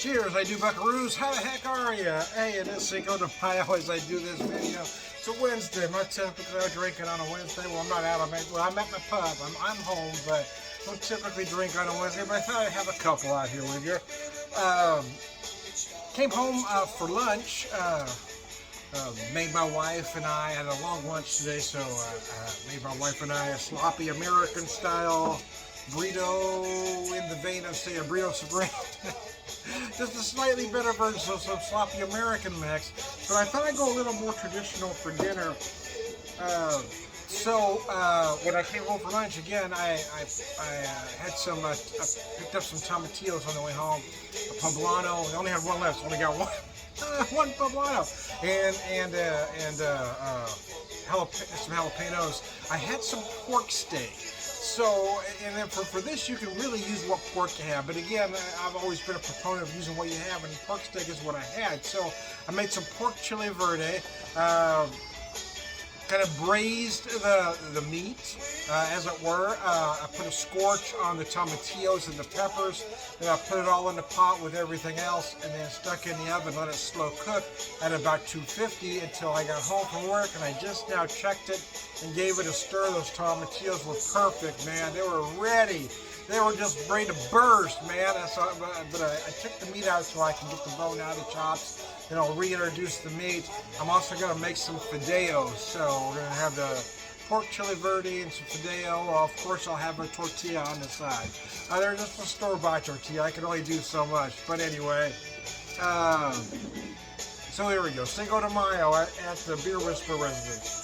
Cheers, I do buckaroos. How the heck are ya? Hey, it is Cinco de Mayo as I do this video. It's a Wednesday. I'm not typically out drinking on a Wednesday. Well, I'm not out. I'm at my pub. I'm home, but I don't typically drink on a Wednesday. But I thought I'd have a couple out here with you. Came home for lunch. Made my wife and I had a long lunch today, so made my wife and I a sloppy American style burrito in the vein of, say, a burrito supreme. Just a slightly better version of some sloppy American mix, but I thought I'd go a little more traditional for dinner. When I came home for lunch again, I had some, I picked up some tomatillos on the way home, a poblano. I only had one left, so I only got one. One poblano and some jalapenos. I had some pork steak. So, and then for this, you can really use what pork you have. But again, I've always been a proponent of using what you have, and pork steak is what I had. So, I made some pork chili verde. Kind of braised the meat, as it were. I put a scorch on the tomatillos and the peppers, then I put it all in the pot with everything else, and then stuck in the oven, let it slow cook at about 250 until I got home from work, and I just now checked it and gave it a stir. Those tomatillos were perfect, man. They were ready. They were just ready to burst, man. But I took the meat out so I can get the bone out of the chops. Then I'll reintroduce the meat. I'm also going to make some fideos. So we're going to have the pork chili verde and some fideo. Of course, I'll have a tortilla on the side. They're just a store-bought tortilla. I can only do so much. But anyway, so here we go. Cinco de Mayo at the Beer Whisper residence.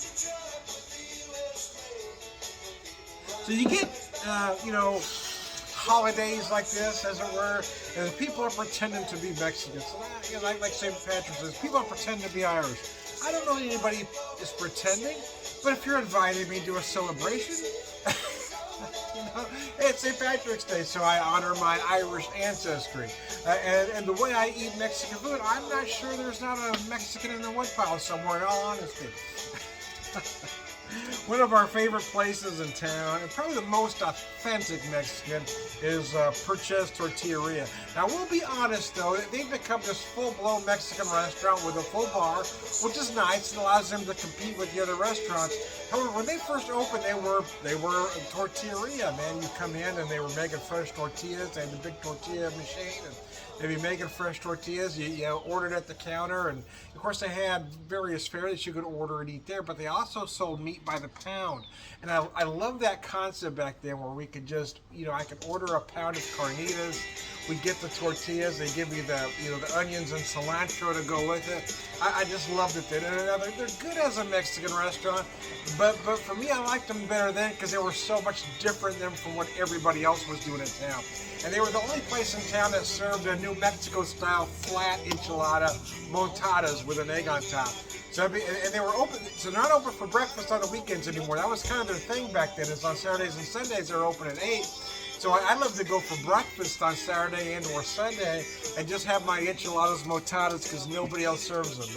So you get, holidays like this, as it were, and people are pretending to be Mexicans. So, like St. Patrick's says, people are pretending to be Irish. I don't know anybody is pretending, but if you're inviting me to a celebration, it's St. Patrick's Day, so I honor my Irish ancestry. And the way I eat Mexican food, I'm not sure there's not a Mexican in the woodpile somewhere, in all honesty. One of our favorite places in town, and probably the most authentic Mexican, is Purchase Tortilleria. Now, we'll be honest though, they've become this full-blown Mexican restaurant with a full bar, which is nice. It allows them to compete with the other restaurants. However, when they first opened, they were a tortilleria, man. You come in and they were making fresh tortillas. They had the big tortilla machine, and they'd be making fresh tortillas. You ordered at the counter, and of course they had various fare that you could order and eat there, but they also sold meat by the pound. And I love that concept back then where we could just, I could order a pound of carnitas. We get the tortillas. They give me the onions and cilantro to go with it. I just loved it then. And they're good as a Mexican restaurant, but for me, I liked them better then because they were so much different than from what everybody else was doing in town. And they were the only place in town that served a New Mexico-style flat enchilada montadas with an egg on top. So and they were open. So they're not open for breakfast on the weekends anymore. That was kind of their thing back then. Is on Saturdays and Sundays they're open at 8. So I love to go for breakfast on Saturday and or Sunday and just have my enchiladas montadas because nobody else serves them.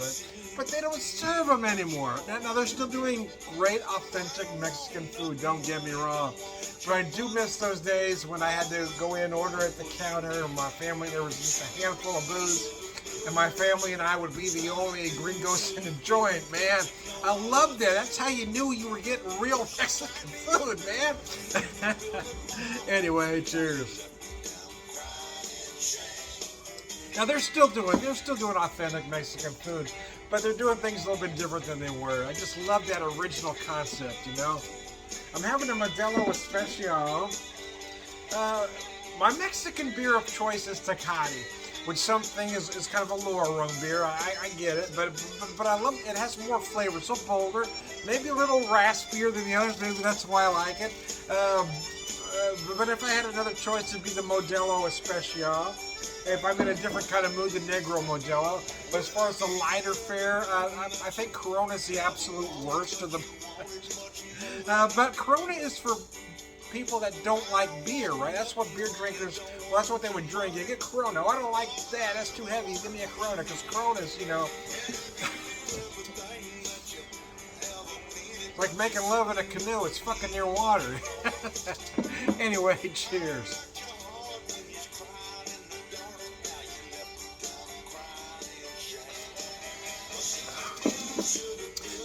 But they don't serve them anymore. Now they're still doing great, authentic Mexican food. Don't get me wrong. But I do miss those days when I had to go in, order at the counter, and my family, there was just a handful of booze, and my family and I would be the only gringos in the joint, man. I loved that. That's how you knew you were getting real Mexican food, man. Anyway, cheers. Now they're still doing authentic Mexican food, but they're doing things a little bit different than they were. I just love that original concept, I'm having a Modelo Especial. My Mexican beer of choice is Tecate, which something is kind of a lower rung beer. I get it, but I love it. It has more flavor. It's so bolder, maybe a little raspier than the others. Maybe that's why I like it. But if I had another choice, it'd be the Modelo Especial. If I'm in a different kind of mood, the Negro Modelo. But as far as the lighter fare, I think Corona is the absolute worst of the. But Corona is for people that don't like beer, right? That's what beer drinkers, well, that's what they would drink. You get Corona. Oh, I don't like that. That's too heavy. Give me a Corona, because Corona's, like making love in a canoe. It's fucking near water. Anyway, cheers.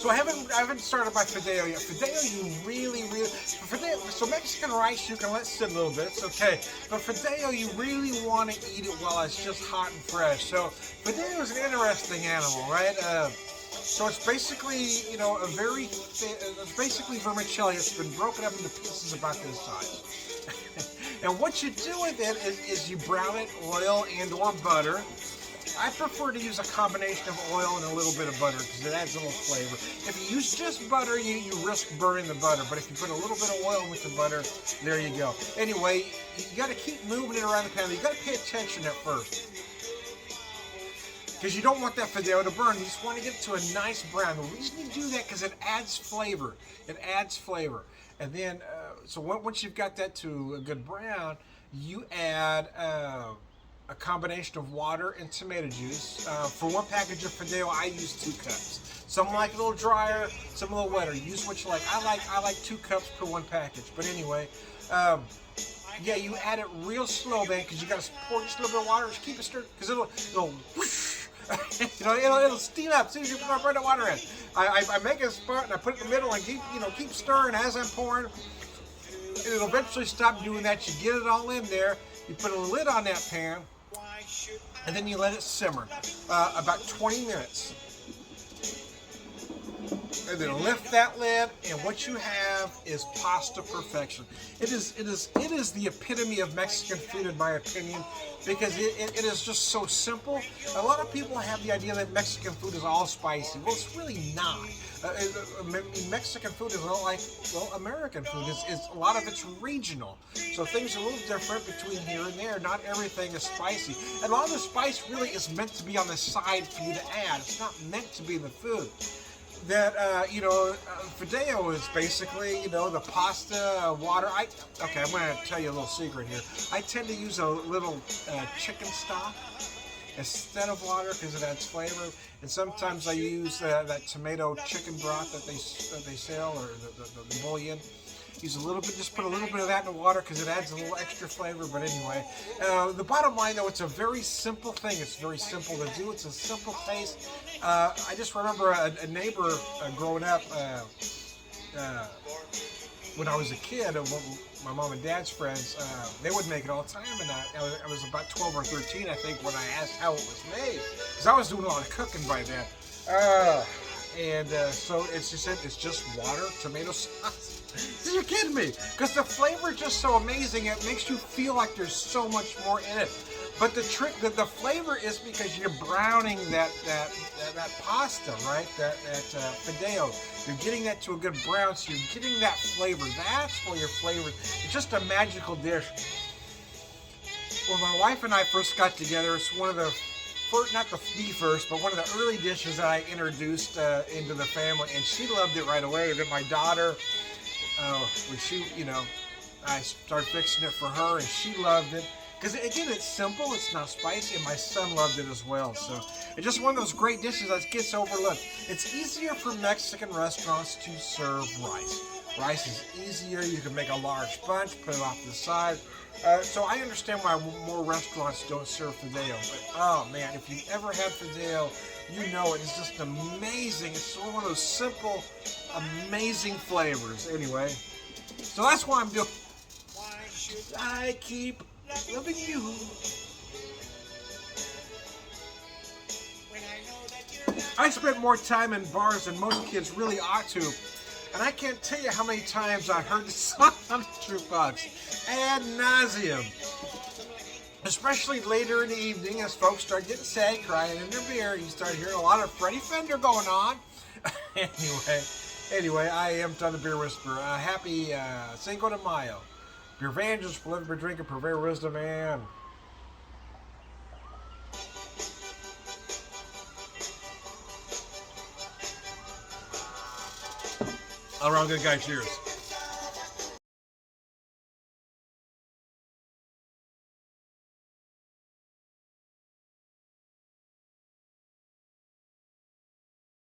So I haven't started my fideo yet. Fideo, you really, fideo. So Mexican rice, you can let sit a little bit. It's okay. But fideo, you really want to eat it while it's just hot and fresh. So fideo is an interesting animal, right? So it's basically, you know, it's basically vermicelli. It's been broken up into pieces about this size. And what you do with it is you brown it, oil and or butter. I prefer to use a combination of oil and a little bit of butter because it adds a little flavor. If you use just butter, you risk burning the butter. But if you put a little bit of oil with the butter, there you go. Anyway, you got to keep moving it around the pan. You got to pay attention at first, because you don't want that fideo to burn. You just want to get it to a nice brown. The reason you do that because it adds flavor. It adds flavor. And then, so once you've got that to a good brown, you add a combination of water and tomato juice. For one package of fideo, I use 2 cups. Some like a little drier, some a little wetter. Use what you like. I like 2 cups per one package. But anyway, yeah, you add it real slow, man, because you got to pour just a little bit of water. Just keep it stirred, because it'll whoosh. You know, it'll steam up as soon as you put the water in. I make a spot and I put it in the middle and keep stirring as I'm pouring. And it'll eventually stop doing that. You get it all in there. You put a lid on that pan, and then you let it simmer about 20 minutes. And then lift that lid, and what you have is pasta perfection. It is the epitome of Mexican food, in my opinion, because it is just so simple. A lot of people have the idea that Mexican food is all spicy. Well, it's really not. Mexican food is not like, well, American food. It's a lot of it's regional. So things are a little different between here and there. Not everything is spicy. And a lot of the spice really is meant to be on the side for you to add. It's not meant to be in the food. That, fideo is basically, the pasta, water. Okay, I'm going to tell you a little secret here. I tend to use a little chicken stock instead of water because it adds flavor. And sometimes I use that tomato chicken broth that they sell, or the bouillon. Use a little bit, just put a little bit of that in the water because it adds a little extra flavor. But anyway, the bottom line, though, it's a very simple thing. It's very simple to do. It's a simple taste. I just remember a neighbor growing up when I was a kid. My mom and dad's friends, they would make it all the time, and I was about 12 or 13, I think, when I asked how it was made, because I was doing a lot of cooking by then. So it's just water, tomato sauce. You're kidding me? Because the flavor is just so amazing. It makes you feel like there's so much more in it. But the trick, the flavor is because you're browning that pasta, right? That fideo. You're getting that to a good brown, so you're getting that flavor. That's where your flavor. It's just a magical dish. When my wife and I first got together, it's one of the not the first, but one of the early dishes that I introduced into the family, and she loved it right away. Then my daughter, when she, I started fixing it for her, and she loved it. Because again, it's simple, it's not spicy, and my son loved it as well. So it's just one of those great dishes that gets overlooked. It's easier for Mexican restaurants to serve rice. Rice is easier. You can make a large bunch, put it off to the side. So I understand why more restaurants don't serve fideo. But oh man, if you ever had fideo, you know it. It's just amazing. It's one of those simple, amazing flavors. Anyway, so that's why I'm doing. I keep loving you. I spent more time in bars than most kids really ought to. And I can't tell you how many times I heard the song on the jukebox ad nauseum. Especially later in the evening as folks start getting sad, crying in their beer. You start hearing a lot of Freddie Fender going on. Anyway, I am Tom the Beer Whisperer. Happy Cinco De Mayo. Beer evangelists, for living, beer drinking, purveyor wisdom, and all around good guy. Cheers.